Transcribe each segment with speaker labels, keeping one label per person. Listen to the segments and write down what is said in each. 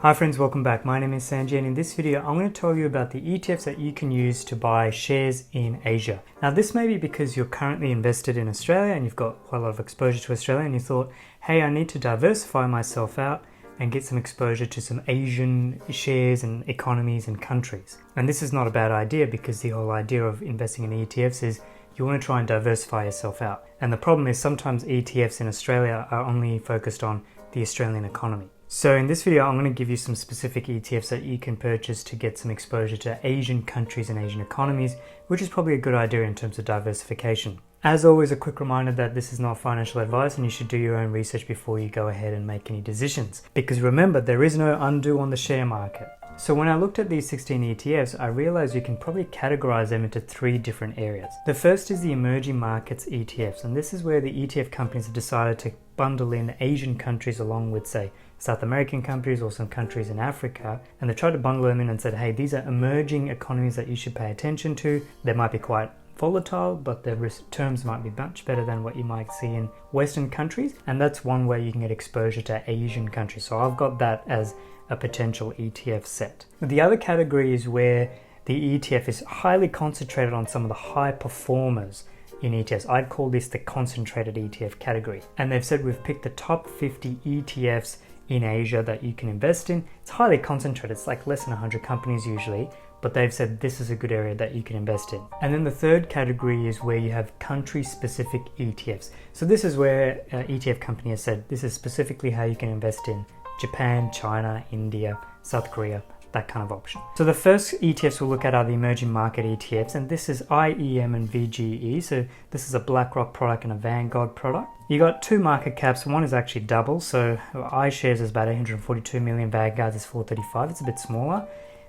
Speaker 1: Hi friends, welcome back. My name is Sanjay and in this video I'm going to tell you about the ETFs that you can use to buy shares in Asia. Now this may be because you're currently invested in Australia and you've got quite a lot of exposure to Australia and you thought, hey, I need to diversify myself out and get some exposure to some Asian shares and economies and countries. And this is not a bad idea because the whole idea of investing in ETFs is you want to try and diversify yourself out. And the problem is sometimes ETFs in Australia are only focused on the Australian economy. So in this video, I'm going to give you some specific ETFs that you can purchase to get some exposure to Asian countries and Asian economies, which is probably a good idea in terms of diversification. As always, a quick reminder that this is not financial advice and you should do your own research before you go ahead and make any decisions. Because remember, there is no undo on the share market. So when I looked at these 16 ETFs, I realized you can probably categorize them into three different areas. The first is the emerging markets ETFs, and this is where the ETF companies have decided to bundle in Asian countries along with, say, South American countries or some countries in Africa, and they tried to bundle them in and said, hey, these are emerging economies that you should pay attention to. They might be quite volatile, but their risk terms might be much better than what you might see in Western countries, and that's one way you can get exposure to Asian countries. So I've got that as a potential ETF set. The other category is where the ETF is highly concentrated on some of the high performers in ETFs. I'd call this the concentrated ETF category. And they've said we've picked the top 50 ETFs in Asia that you can invest in. It's highly concentrated. It's like less than 100 companies usually, but they've said this is a good area that you can invest in. And then the third category is where you have country-specific ETFs. So this is where an ETF company has said this is specifically how you can invest in Japan, China, India, South Korea, that kind of option. So the first ETFs we'll look at are the emerging market ETFs, and this is IEM and VGE. So this is a BlackRock product and a Vanguard product. You got two market caps. One is actually double. So iShares is about 842 million, Vanguard is 435. It's a bit smaller.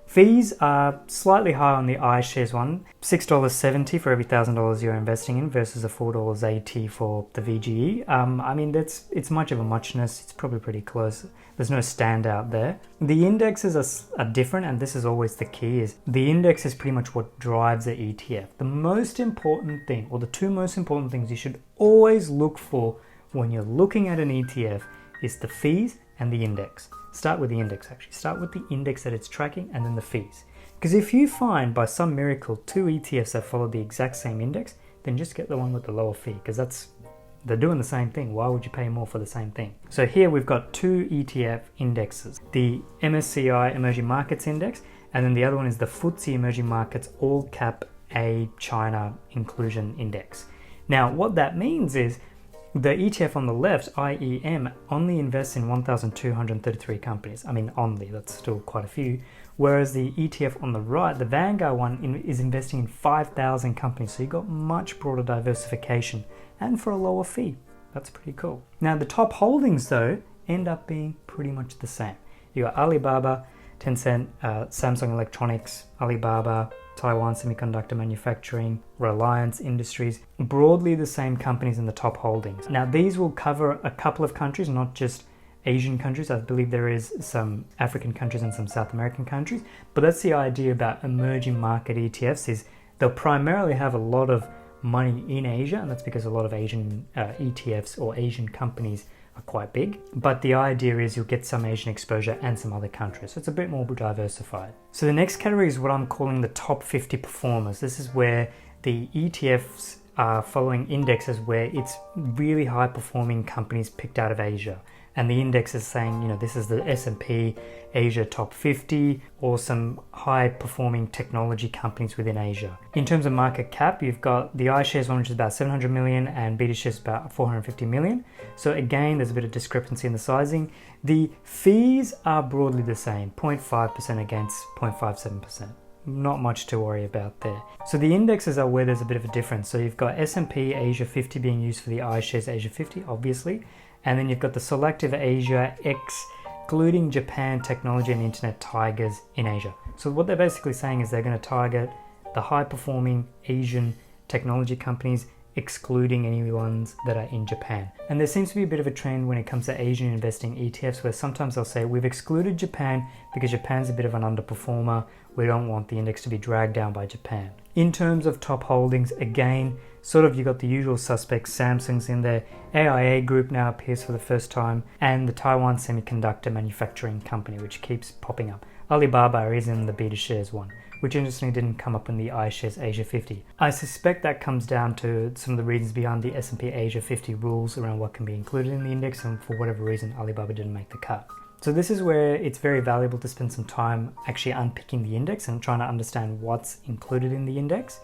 Speaker 1: Fees are slightly higher on the iShares one, $6.70 for every $1,000 you're investing in versus a $4.80 for the VGE. I mean, it's much of a muchness. It's probably pretty close. There's no standout there. The indexes are different, and this is always the key, is the index is pretty much what drives the ETF. The most important thing, or the two most important things you should always look for when you're looking at an ETF is the fees and the index. Start with the index actually. Start with the index that it's tracking and then the fees. Because if you find by some miracle two ETFs that follow the exact same index, then just get the one with the lower fee, because they're doing the same thing. Why would you pay more for the same thing? So here we've got two ETF indexes, the MSCI Emerging Markets Index, and then the other one is the FTSE Emerging Markets All Cap A China Inclusion Index. Now what that means is the ETF on the left, IEM, only invests in 1,233 companies. I mean, only, that's still quite a few. Whereas the ETF on the right, the Vanguard one, is investing in 5,000 companies. So you've got much broader diversification and for a lower fee. That's pretty cool. Now, the top holdings, though, end up being pretty much the same. You got Alibaba, Tencent, Samsung Electronics, Alibaba, Taiwan Semiconductor Manufacturing, Reliance Industries, broadly the same companies in the top holdings. Now these will cover a couple of countries, not just Asian countries. I believe there is some African countries and some South American countries, but that's the idea about emerging market ETFs, is they'll primarily have a lot of money in Asia, and that's because a lot of Asian ETFs or Asian companies are quite big, but the idea is you'll get some Asian exposure and some other countries, so it's a bit more diversified. So the next category is what I'm calling the top 50 performers. This is where the ETFs are following indexes where it's really high performing companies picked out of Asia, and the index is saying, you know, this is the S&P Asia top 50 or some high performing technology companies within Asia. In terms of market cap, you've got the iShares one, which is about 700 million, and BetaShares about 450 million. So again, there's a bit of discrepancy in the sizing. The fees are broadly the same, 0.5% against 0.57%. Not much to worry about there. So the indexes are where there's a bit of a difference. So you've got S&P Asia 50 being used for the iShares Asia 50, obviously. And then you've got the selective Asia excluding Japan technology and internet tigers in Asia. So what they're basically saying is they're going to target the high performing Asian technology companies, excluding any ones that are in Japan. And there seems to be a bit of a trend when it comes to Asian investing ETFs where sometimes they'll say we've excluded Japan because Japan's a bit of an underperformer, We don't want the index to be dragged down by Japan. In terms of top holdings, again, sort of you got the usual suspects. Samsung's in there, AIA Group now appears for the first time, and the Taiwan Semiconductor Manufacturing Company, which keeps popping up. Alibaba is in the BetaShares one, which interestingly didn't come up in the iShares Asia 50. I suspect that comes down to some of the reasons behind the S&P Asia 50 rules around what can be included in the index, and for whatever reason Alibaba didn't make the cut. So this is where it's very valuable to spend some time actually unpicking the index and trying to understand what's included in the index.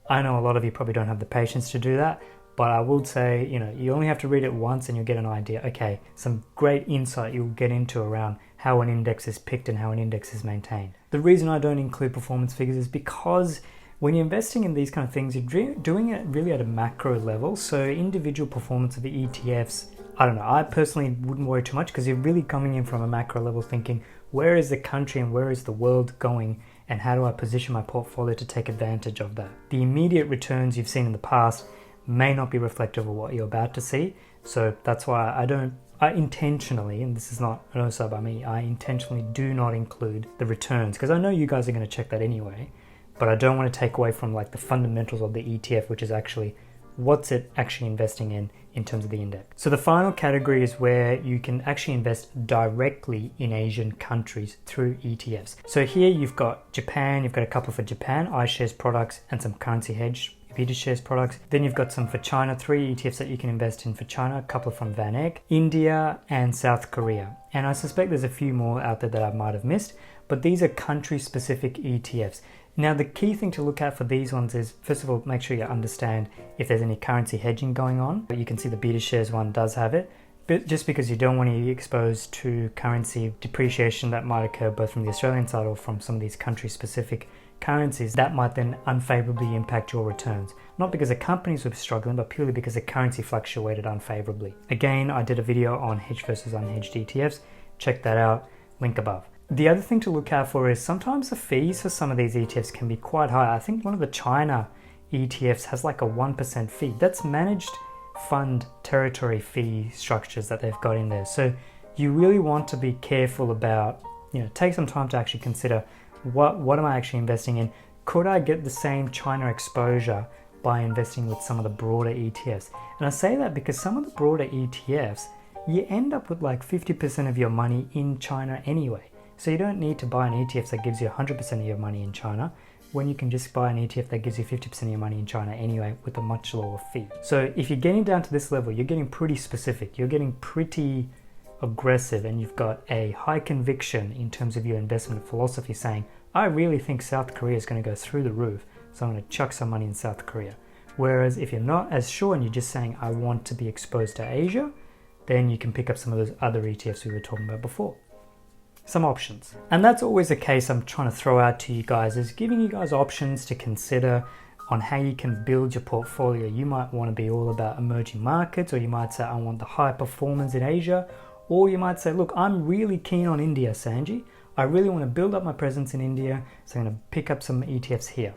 Speaker 1: I know a lot of you probably don't have the patience to do that, but I will say, you only have to read it once and you'll get an idea. Okay, some great insight you'll get into around how an index is picked and how an index is maintained. The reason I don't include performance figures is because when you're investing in these kind of things, you're doing it really at a macro level. So individual performance of the ETFs, I don't know, I personally wouldn't worry too much because you're really coming in from a macro level thinking, where is the country and where is the world going and how do I position my portfolio to take advantage of that? The immediate returns you've seen in the past may not be reflective of what you're about to see. So that's why I intentionally, and this is not an oversight by me, I intentionally do not include the returns because I know you guys are going to check that anyway, but I don't want to take away from like the fundamentals of the ETF, which is actually what's it actually investing in terms of the index. So the final category is where you can actually invest directly in Asian countries through ETFs. So here you've got Japan, you've got a couple for Japan, iShares products and some currency hedge BetaShares products. Then you've got some for China, 3 ETFs that you can invest in for China, a couple from Vanguard, India and South Korea. And I suspect there's a few more out there that I might have missed, but these are country specific ETFs. Now the key thing to look at for these ones is, first of all, make sure you understand if there's any currency hedging going on. But you can see the BetaShares one does have it, but just because you don't want to be exposed to currency depreciation that might occur both from the Australian side or from some of these country specific currencies, that might then unfavorably impact your returns. Not because the companies were struggling, but purely because the currency fluctuated unfavorably. Again, I did a video on hedged versus unhedged ETFs. Check that out, link above. The other thing to look out for is sometimes the fees for some of these ETFs can be quite high. I think one of the China ETFs has like a 1% fee. That's managed fund territory fee structures that they've got in there. So you really want to be careful about, take some time to actually consider what am I actually investing in? Could I get the same China exposure by investing with some of the broader ETFs? And I say that because some of the broader ETFs, you end up with like 50% of your money in China anyway. So you don't need to buy an ETF that gives you 100% of your money in China when you can just buy an ETF that gives you 50% of your money in China anyway with a much lower fee. So if you're getting down to this level, you're getting pretty specific, you're getting pretty aggressive, and you've got a high conviction in terms of your investment philosophy saying, I really think South Korea is going to go through the roof, so I'm going to chuck some money in South Korea. Whereas if you're not as sure and you're just saying, I want to be exposed to Asia, then you can pick up some of those other ETFs we were talking about before. Some options. And that's always the case I'm trying to throw out to you guys, is giving you guys options to consider on how you can build your portfolio. You might want to be all about emerging markets, or you might say, I want the high performance in Asia, or you might say, look, I'm really keen on India, Sanji. I really want to build up my presence in India, so I'm going to pick up some ETFs here.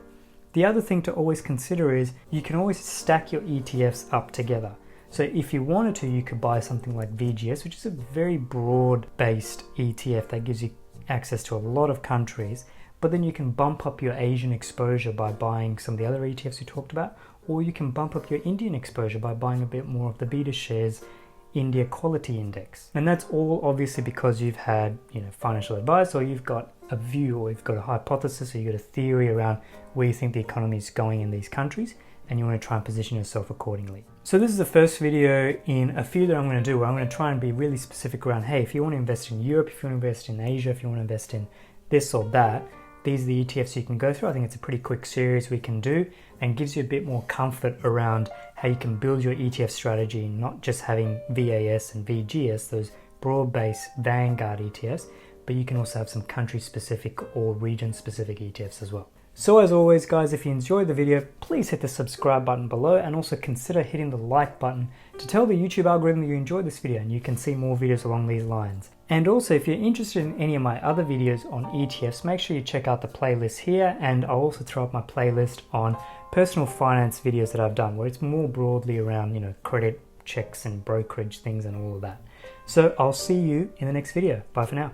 Speaker 1: The other thing to always consider is you can always stack your ETFs up together. So if you wanted to, you could buy something like VGS, which is a very broad-based ETF that gives you access to a lot of countries, but then you can bump up your Asian exposure by buying some of the other ETFs we talked about, or you can bump up your Indian exposure by buying a bit more of the BetaShares India Quality Index. And that's all obviously because you've had, financial advice, or you've got a view, or you've got a hypothesis, or you've got a theory around where you think the economy is going in these countries, and you want to try and position yourself accordingly. So this is the first video in a few that I'm going to do, where I'm going to try and be really specific around, hey, if you want to invest in Europe, if you want to invest in Asia, if you want to invest in this or that, these are the ETFs you can go through. I think it's a pretty quick series we can do, and gives you a bit more comfort around how you can build your ETF strategy, not just having VAS and VGS, those broad-based Vanguard ETFs, but you can also have some country-specific or region-specific ETFs as well. So as always, guys, if you enjoyed the video, please hit the subscribe button below, and also consider hitting the like button to tell the YouTube algorithm that you enjoyed this video and you can see more videos along these lines. And also, if you're interested in any of my other videos on ETFs, make sure you check out the playlist here, and I'll also throw up my playlist on personal finance videos that I've done, where it's more broadly around, credit checks and brokerage things and all of that. So I'll see you in the next video. Bye for now.